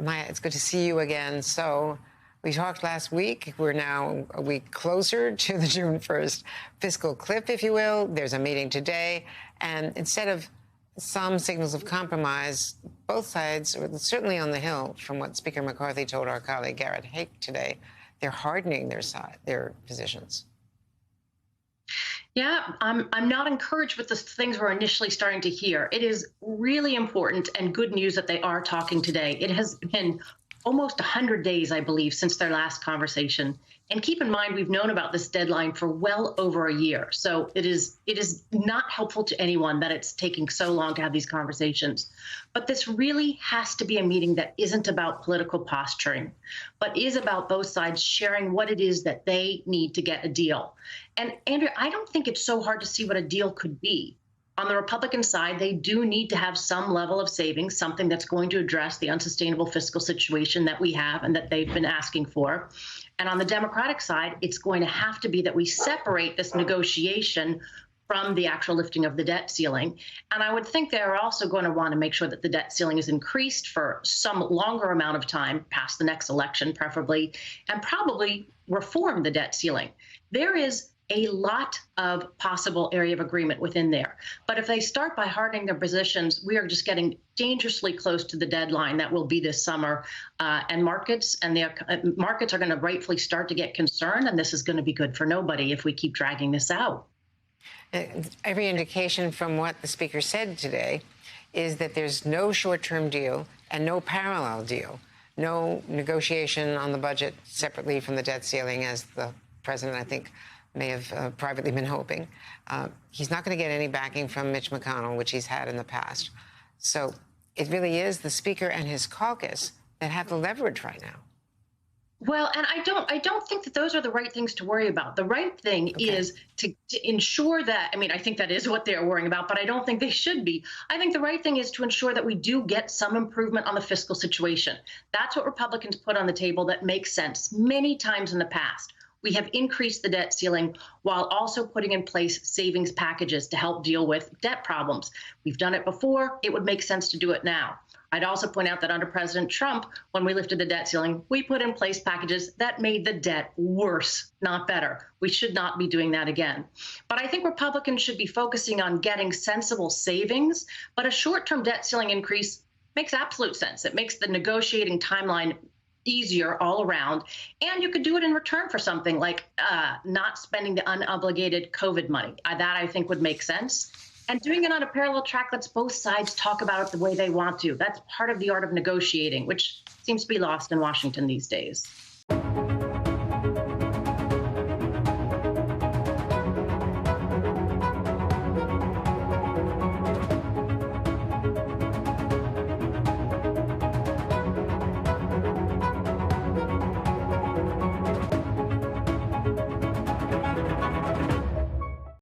Maya, it's good to see you again. So we talked last week. We're now a week closer to the June 1st fiscal cliff, if you will. There's a meeting today. And instead of some signals of compromise, both sides, or certainly on the Hill, from what Speaker McCarthy told our colleague Garrett Haake today, they're hardening their positions. Yeah, I'm not encouraged with the things we're initially starting to hear. It is really important and good news that they are talking today. It has been almost 100 days, I believe, since their last conversation. And keep in mind, we've known about this deadline for well over a year. So it is not helpful to anyone that it's taking so long to have these conversations. But this really has to be a meeting that isn't about political posturing, but is about both sides sharing what it is that they need to get a deal. And Andrea, I don't think it's so hard to see what a deal could be. On the Republican side, they do need to have some level of savings, something that's going to address the unsustainable fiscal situation that we have and that they've been asking for. And on the Democratic side, it's going to have to be that we separate this negotiation from the actual lifting of the debt ceiling. And I would think they're also going to want to make sure that the debt ceiling is increased for some longer amount of time, past the next election preferably, and probably reform the debt ceiling. There is a lot of possible area of agreement within there. But if they start by hardening their positions, we are just getting dangerously close to the deadline that will be this summer. And markets are going to rightfully start to get concerned. And this is going to be good for nobody if we keep dragging this out. Every indication from what the speaker said today is that there's no short-term deal and no parallel deal, no negotiation on the budget separately from the debt ceiling, as the president, I think, may have privately been hoping. He's not going to get any backing from Mitch McConnell, which he's had in the past. So it really is the speaker and his caucus that have the leverage right now. Well, and I don't think that those are the right things to worry about. The right thing is to ensure that, I mean, I think that is what they're worrying about, but I don't think they should be. I think the right thing is to ensure that we do get some improvement on the fiscal situation. That's what Republicans put on the table that makes sense many times in the past. We have increased the debt ceiling while also putting in place savings packages to help deal with debt problems. We've done it before. It would make sense to do it now. I'd also point out that under President Trump, when we lifted the debt ceiling, we put in place packages that made the debt worse, not better. We should not be doing that again. But I think Republicans should be focusing on getting sensible savings, but a short-term debt ceiling increase makes absolute sense. It makes the negotiating timeline easier all around. And you could do it in return for something like not spending the unobligated COVID money. That I think would make sense. And doing it on a parallel track lets both sides talk about it the way they want to. That's part of the art of negotiating, which seems to be lost in Washington these days.